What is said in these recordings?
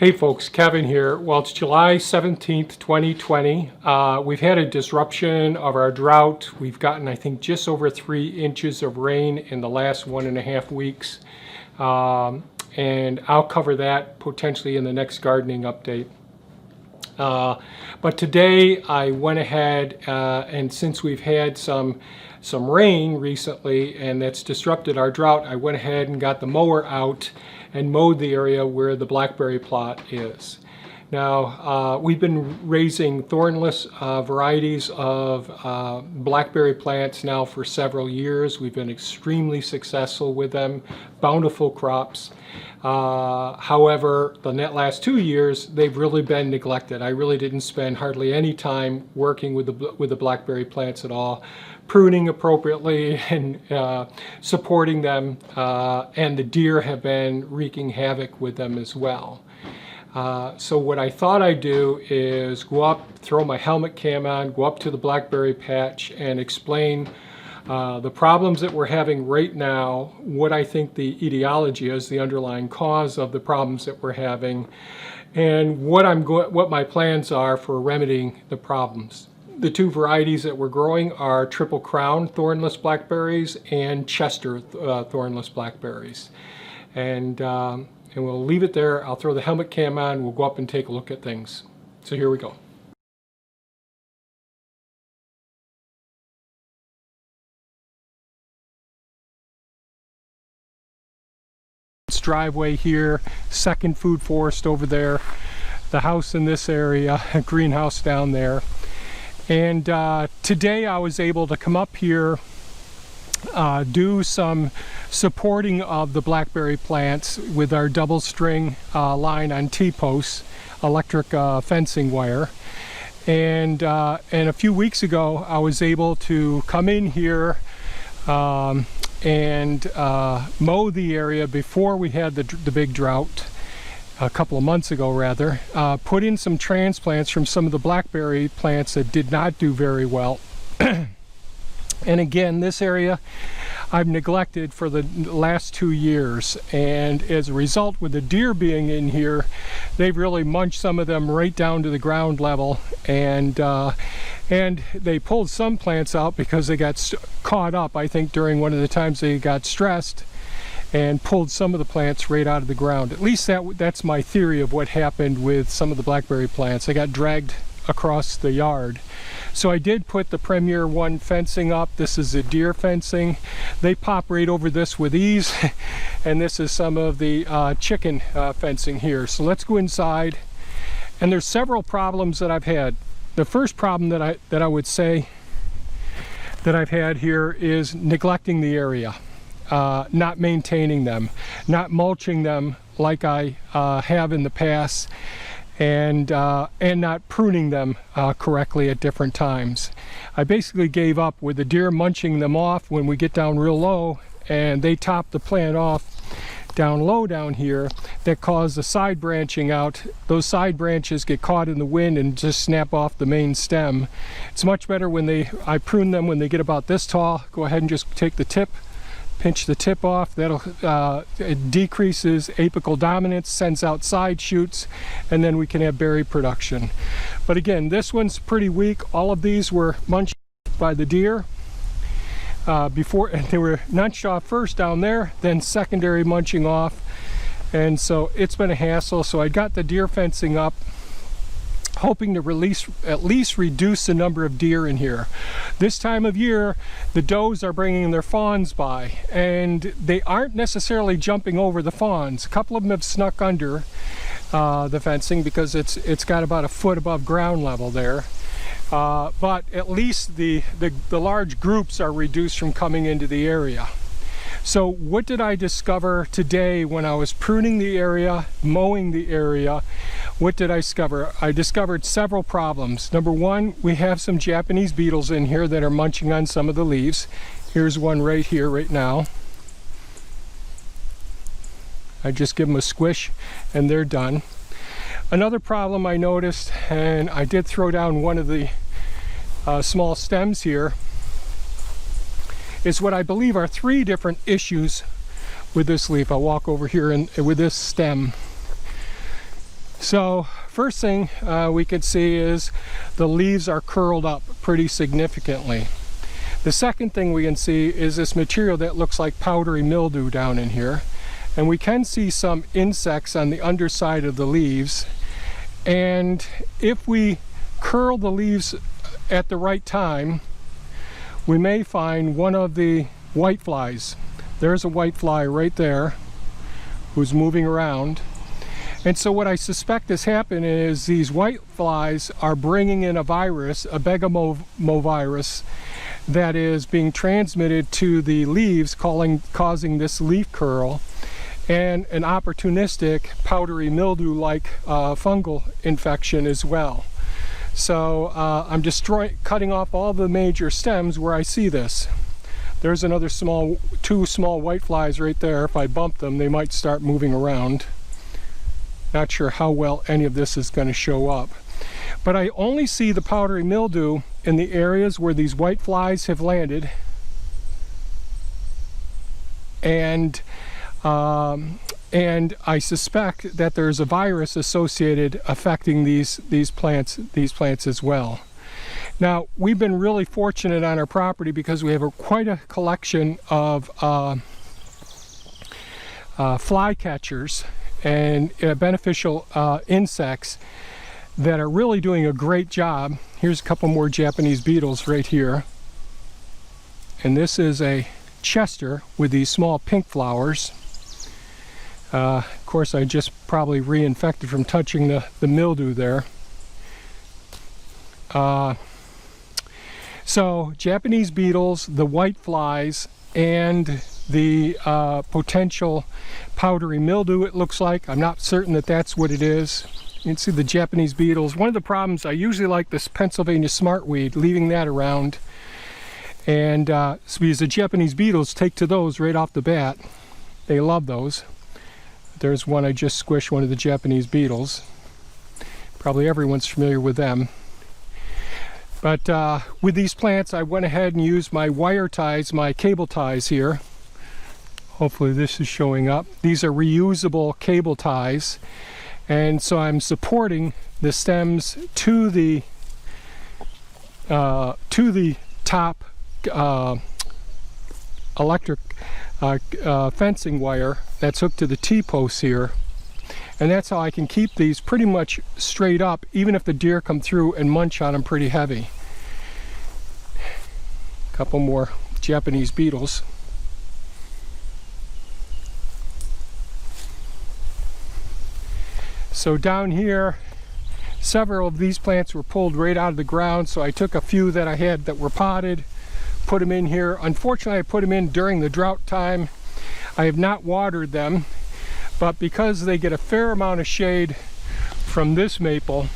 Hey folks, Kevin here. Well, it's July 17th, 2020. We've had a disruption of our drought. We've gotten, I think, just over 3 inches of rain in the last 1.5 weeks. And I'll cover that potentially in the next gardening update. But today I went ahead and since we've had some rain recently and that's disrupted our drought, I went ahead and got the mower out and mowed the area where the blackberry plot is. Now, we've been raising thornless varieties of blackberry plants now for several years. We've been extremely successful with them, bountiful crops. However, the last 2 years, they've really been neglected. I really didn't spend hardly any time working with the blackberry plants at all, pruning appropriately and supporting them, and the deer have been wreaking havoc with them as well. So what I thought I'd do is go up, throw my helmet cam on, go up to the blackberry patch and explain the problems that we're having right now, what I think the etiology is, the underlying cause of the problems that we're having, and what my plans are for remedying the problems. The 2 varieties that we're growing are Triple Crown thornless blackberries and Chester thornless blackberries. And we'll leave it there. I'll throw the helmet cam on. We'll go up and take a look at things. So here we go. Driveway here, second food forest over there, the house in this area, a greenhouse down there. And today I was able to come up here, do some supporting of the blackberry plants with our double string line on T-posts, electric fencing wire. And a few weeks ago I was able to come in here and mow the area before we had the big drought, a couple of months ago rather, put in some transplants from some of the blackberry plants that did not do very well. And again, this area I've neglected for the last 2 years, and as a result, with the deer being in here, they've really munched some of them right down to the ground level, and they pulled some plants out because they got caught up, I think, during one of the times they got stressed, and pulled some of the plants right out of the ground. At least that's my theory of what happened with some of the blackberry plants. They got dragged across the yard. So I did put the Premier 1 fencing up. This is the deer fencing. They pop right over this with ease. And this is some of the chicken fencing here. So let's go inside. And there's several problems that I've had. The first problem that I would say that I've had here is neglecting the area. Not maintaining them, not mulching them like I have in the past, and not pruning them correctly at different times. I basically gave up with the deer munching them off when we get down real low, and they top the plant off down low down here. That caused the side branching out. Those side branches get caught in the wind and just snap off the main stem. It's much better when I prune them when they get about this tall. Go ahead and just take the tip, pinch the tip off. It decreases apical dominance, sends out side shoots, and then we can have berry production. But again, this one's pretty weak. All of these were munched by the deer before, and they were munched off first down there, then secondary munching off, and so it's been a hassle. So I got the deer fencing up, hoping to at least reduce the number of deer in here. This time of year, the does are bringing their fawns by, and they aren't necessarily jumping over the fawns. A couple of them have snuck under the fencing because it's got about a foot above ground level there. But at least the large groups are reduced from coming into the area. So what did I discover today when I was pruning the area, mowing the area? What did I discover? I discovered several problems. Number one, we have some Japanese beetles in here that are munching on some of the leaves. Here's one right here, right now. I just give them a squish and they're done. Another problem I noticed, and I did throw down one of the small stems here, is what I believe are 3 different issues with this leaf. I'll walk over here and with this stem. So first thing we can see is the leaves are curled up pretty significantly. The second thing we can see is this material that looks like powdery mildew down in here. And we can see some insects on the underside of the leaves. And if we curl the leaves at the right time, we may find one of the whiteflies. There's a whitefly right there who's moving around. And so what I suspect has happened is these whiteflies are bringing in a virus, a Begomovirus, that is being transmitted to the leaves, causing this leaf curl, and an opportunistic powdery mildew-like fungal infection as well. So I'm cutting off all the major stems where I see this. There's another two small whiteflies right there. If I bump them, they might start moving around. Not sure how well any of this is going to show up. But I only see the powdery mildew in the areas where these whiteflies have landed. And I suspect that there's a virus associated affecting these plants as well. Now, we've been really fortunate on our property because we have quite a collection of fly catchers and beneficial insects that are really doing a great job. Here's a couple more Japanese beetles right here. And this is a Chester with these small pink flowers. Of course, I just probably reinfected from touching the mildew there. So Japanese beetles, the whiteflies, and the potential powdery mildew, it looks like. I'm not certain that that's what it is. You can see the Japanese beetles. One of the problems, I usually like this Pennsylvania smartweed, leaving that around. And so because the Japanese beetles take to those right off the bat. They love those. There's one I just squished, one of the Japanese beetles. Probably everyone's familiar with them. But with these plants, I went ahead and used my wire ties, my cable ties here. Hopefully this is showing up. These are reusable cable ties. And so I'm supporting the stems to the top electric fencing wire that's hooked to the T-posts here. And that's how I can keep these pretty much straight up, even if the deer come through and munch on them pretty heavy. A couple more Japanese beetles. So down here, several of these plants were pulled right out of the ground, so I took a few that I had that were potted, put them in here. Unfortunately, I put them in during the drought time. I have not watered them, but because they get a fair amount of shade from this maple,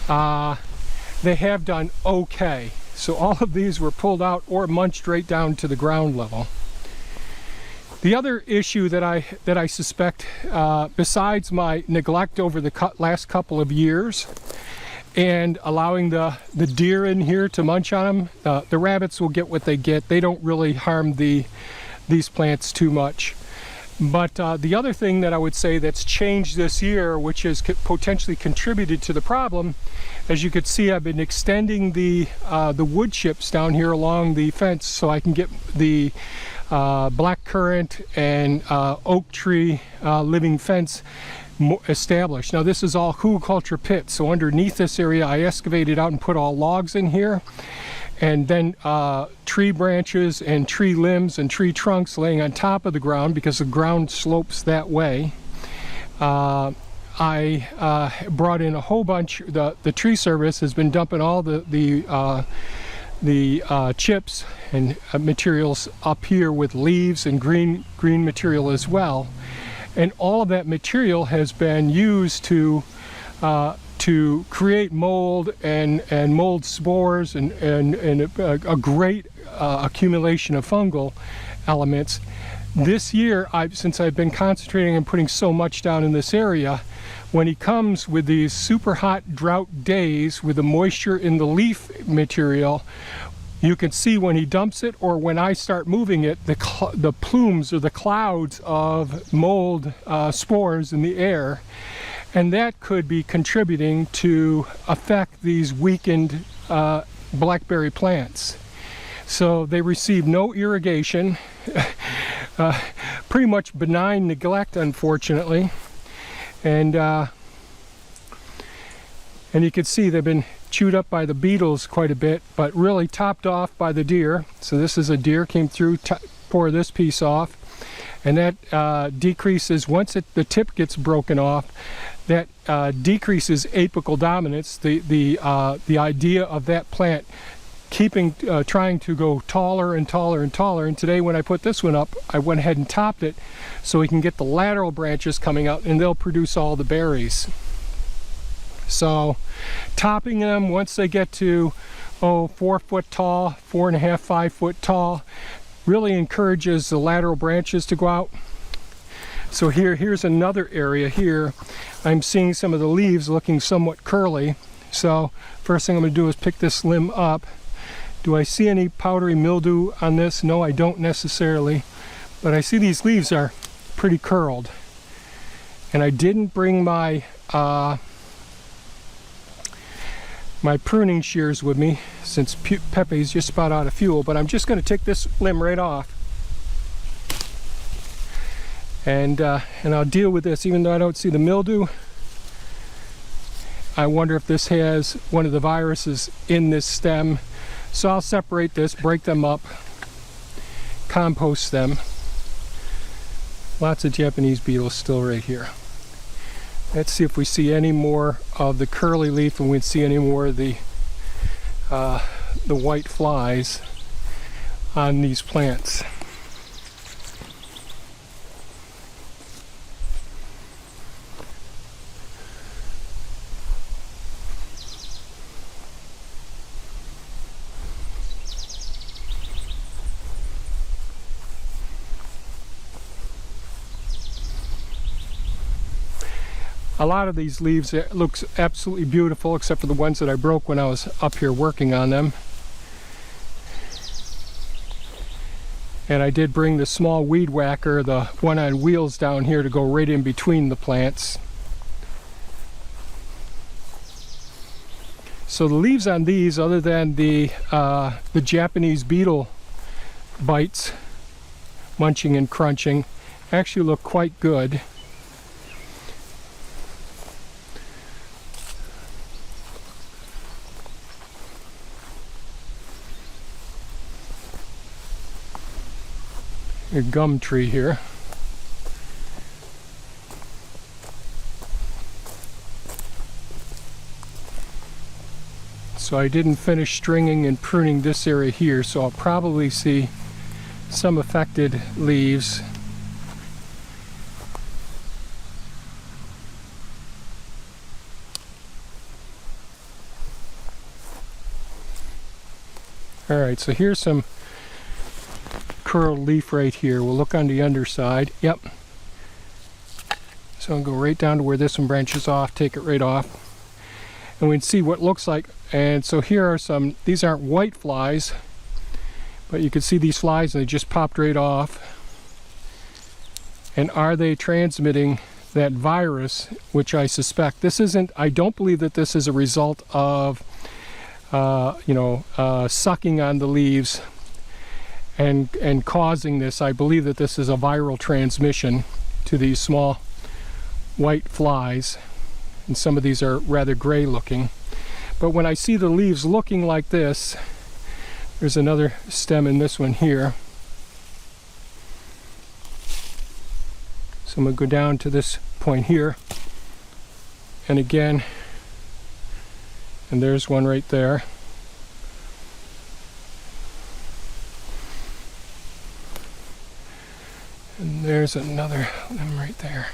they have done okay. So all of these were pulled out or munched right down to the ground level. The other issue that I suspect, besides my neglect over the last couple of years and allowing the deer in here to munch on them, the rabbits will get what they get. They don't really harm these plants too much. But the other thing that I would say that's changed this year, which has potentially contributed to the problem, as you could see, I've been extending the wood chips down here along the fence so I can get the blackcurrant and oak tree living fence established. Now this is all hugelkultur pits, so underneath this area I excavated out and put all logs in here, and then tree branches and tree limbs and tree trunks laying on top of the ground because the ground slopes that way. I brought in a whole bunch. The tree service has been dumping all the chips and materials up here with leaves and green material as well, and all of that material has been used to create mold and mold spores and a great accumulation of fungal elements. This year, since I've been concentrating and putting so much down in this area, when he comes with these super hot drought days with the moisture in the leaf material, you can see when he dumps it or when I start moving it, the plumes or the clouds of mold spores in the air, and that could be contributing to affect these weakened blackberry plants. So they receive no irrigation, pretty much benign neglect, unfortunately, and you can see they've been chewed up by the beetles quite a bit, but really topped off by the deer. So this is a deer came through, tore this piece off, and that decreases, once the tip gets broken off, that decreases apical dominance, the idea of that plant trying to go taller and taller and taller. And today when I put this one up, I went ahead and topped it so we can get the lateral branches coming out, and they'll produce all the berries. So topping them once they get to 4 foot tall, 4.5, 5 foot tall, really encourages the lateral branches to go out. So here's another area here. I'm seeing some of the leaves looking somewhat curly. So first thing I'm going to do is pick this limb up. Do I see any powdery mildew on this? No, I don't necessarily, but I see these leaves are pretty curled. And I didn't bring my my pruning shears with me since Pepe's just about out of fuel, but I'm just going to take this limb right off, and I'll deal with this. Even though I don't see the mildew, I wonder if this has one of the viruses in this stem. So I'll separate this, break them up, compost them. Lots of Japanese beetles still right here. Let's see if we see any more of the curly leaf, and we see any more of the white flies on these plants. A lot of these leaves looks absolutely beautiful, except for the ones that I broke when I was up here working on them. And I did bring the small weed whacker, the one on wheels, down here to go right in between the plants. So the leaves on these, other than the Japanese beetle bites, munching and crunching, actually look quite good. A gum tree here. So I didn't finish stringing and pruning this area here, so I'll probably see some affected leaves. Alright, so here's some curled leaf right here. We'll look on the underside. Yep. So I'll go right down to where this one branches off, take it right off, and we can see what it looks like. And so here are some, these aren't white flies, but you can see these flies and they just popped right off. And are they transmitting that virus, which I suspect? This isn't, I don't believe that this is a result of sucking on the leaves and causing this. I believe that this is a viral transmission to these small white flies, and some of these are rather gray looking. But when I see the leaves looking like this, there's another stem in this one here. So I'm going to go down to this point here, and again, and there's one right there. And there's another limb right there.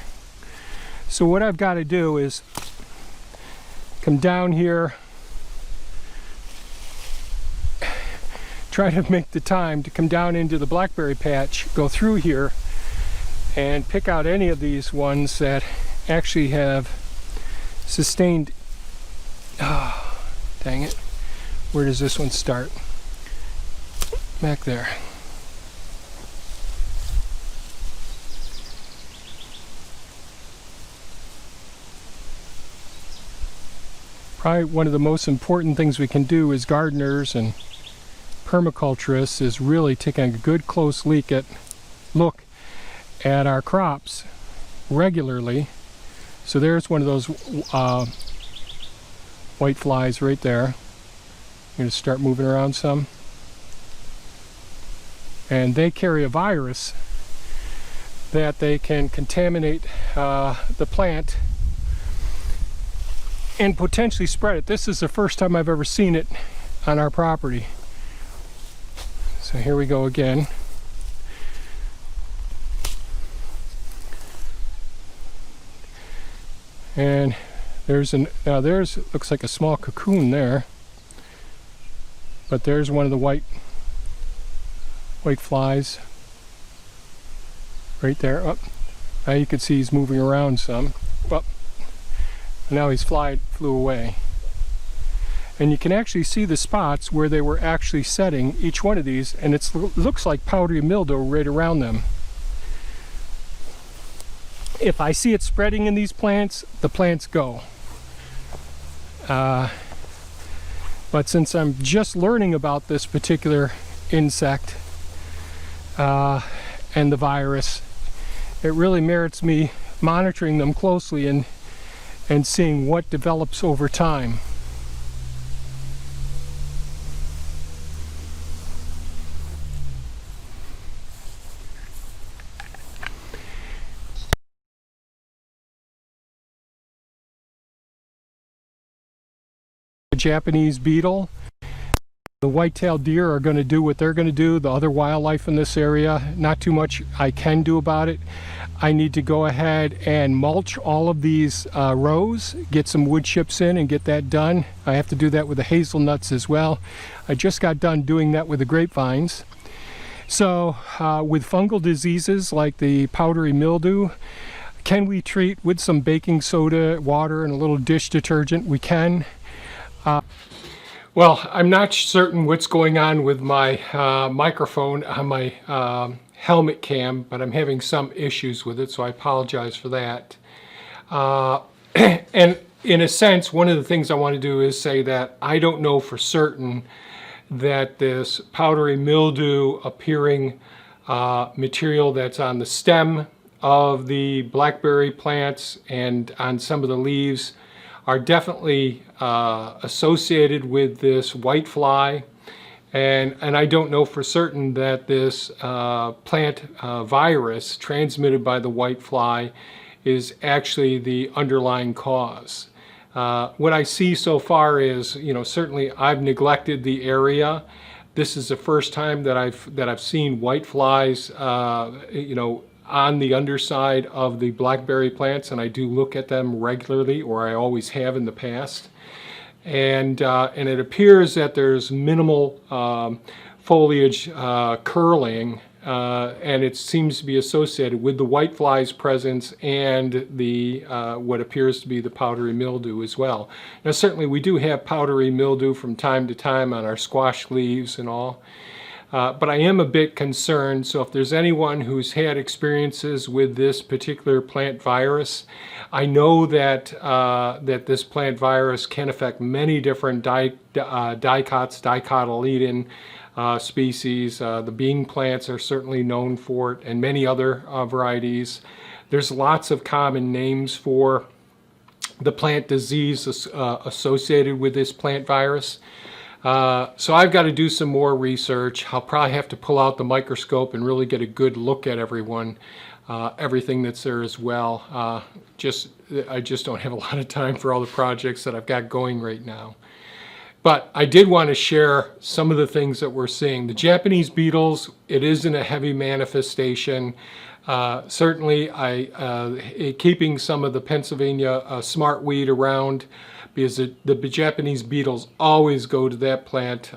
So what I've got to do is come down here, try to make the time to come down into the blackberry patch, go through here, and pick out any of these ones that actually have sustained. Oh, dang it. Where does this one start? back there. Probably one of the most important things we can do as gardeners and permaculturists is really taking a good close look at our crops regularly. So there's one of those white flies right there. I'm going to start moving around some. And they carry a virus that they can contaminate the plant and potentially spread it. This is the first time I've ever seen it on our property. So here we go again. And there's looks like a small cocoon there, but there's one of the white flies right there. Oh, now you can see he's moving around some. Oh, now he's flew away. And you can actually see the spots where they were actually setting each one of these, and it looks like powdery mildew right around them. If I see it spreading in these plants, the plants go. But since I'm just learning about this particular insect and the virus, it really merits me monitoring them closely and seeing what develops over time. The Japanese beetle, the white-tailed deer are going to do what they're going to do. The other wildlife in this area, not too much I can do about it. I need to go ahead and mulch all of these rows, get some wood chips in and get that done. I have to do that with the hazelnuts as well. I just got done doing that with the grapevines. So with fungal diseases like the powdery mildew, can we treat with some baking soda, water, and a little dish detergent? We can. Well, I'm not certain what's going on with my microphone on my helmet cam, but I'm having some issues with it, so I apologize for that. And in a sense, one of the things I want to do is say that I don't know for certain that this powdery mildew appearing material that's on the stem of the blackberry plants and on some of the leaves are definitely associated with this whitefly. And I don't know for certain that this plant virus transmitted by the whitefly is actually the underlying cause. What I see so far is, certainly I've neglected the area. This is the first time that I've seen whiteflies, on the underside of the blackberry plants, and I do look at them regularly, or I always have in the past. And it appears that there's minimal foliage curling, and it seems to be associated with the whitefly's presence and the what appears to be the powdery mildew as well. Now, certainly we do have powdery mildew from time to time on our squash leaves and all. But I am a bit concerned, so if there's anyone who's had experiences with this particular plant virus, I know that that this plant virus can affect many different dicotyledon species. The bean plants are certainly known for it, and many other varieties. There's lots of common names for the plant disease associated with this plant virus. So I've got to do some more research. I'll probably have to pull out the microscope and really get a good look at everything that's there as well. I just don't have a lot of time for all the projects that I've got going right now. But I did want to share some of the things that we're seeing. The Japanese beetles, it isn't a heavy manifestation. Certainly, keeping some of the Pennsylvania smartweed around, because the Japanese beetles always go to that plant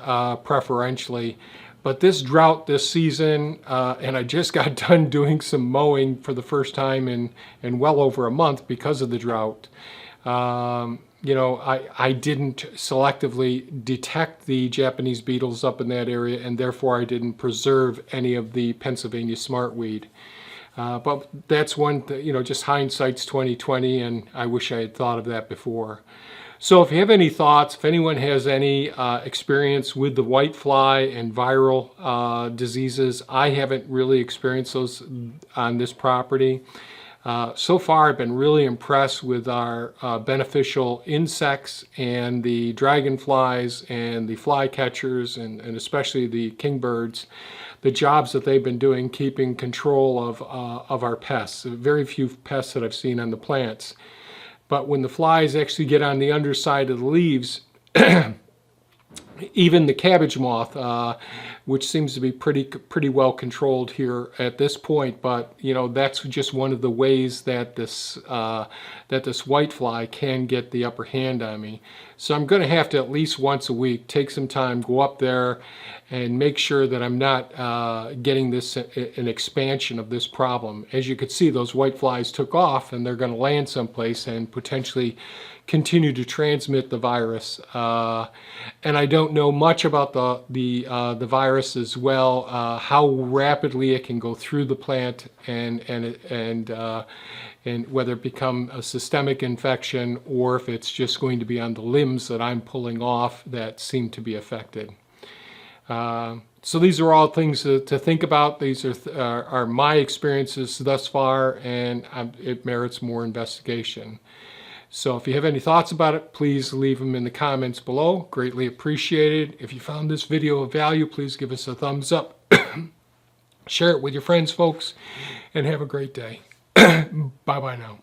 preferentially. But this drought this season, and I just got done doing some mowing for the first time in well over a month because of the drought. you know, I didn't selectively detect the Japanese beetles up in that area, and therefore I didn't preserve any of the Pennsylvania smartweed. But that's one, you know, just hindsight's 2020, and I wish I had thought of that before. So if you have any thoughts, if anyone has any experience with the whitefly and viral diseases, I haven't really experienced those on this property. So far, I've been really impressed with our beneficial insects and the dragonflies and the flycatchers and especially the kingbirds, the jobs that they've been doing keeping control of our pests. Very few pests that I've seen on the plants. But when the flies actually get on the underside of the leaves, even the cabbage moth, which seems to be pretty well controlled here at this point, but you know, that's just one of the ways that this whitefly can get the upper hand on me. So I'm going to have to at least once a week take some time, go up there and make sure that I'm not getting an expansion of this problem. As you could see, those whiteflies took off and they're going to land someplace and potentially continue to transmit the virus. And I don't know much about the virus as well, how rapidly it can go through the plant and whether it become a systemic infection or if it's just going to be on the limbs that I'm pulling off that seem to be affected. So these are all things to think about. These are my experiences thus far, and it merits more investigation. So if you have any thoughts about it, please leave them in the comments below. Greatly appreciated. If you found this video of value, please give us a thumbs up. Share it with your friends, folks, and have a great day. Bye-bye now.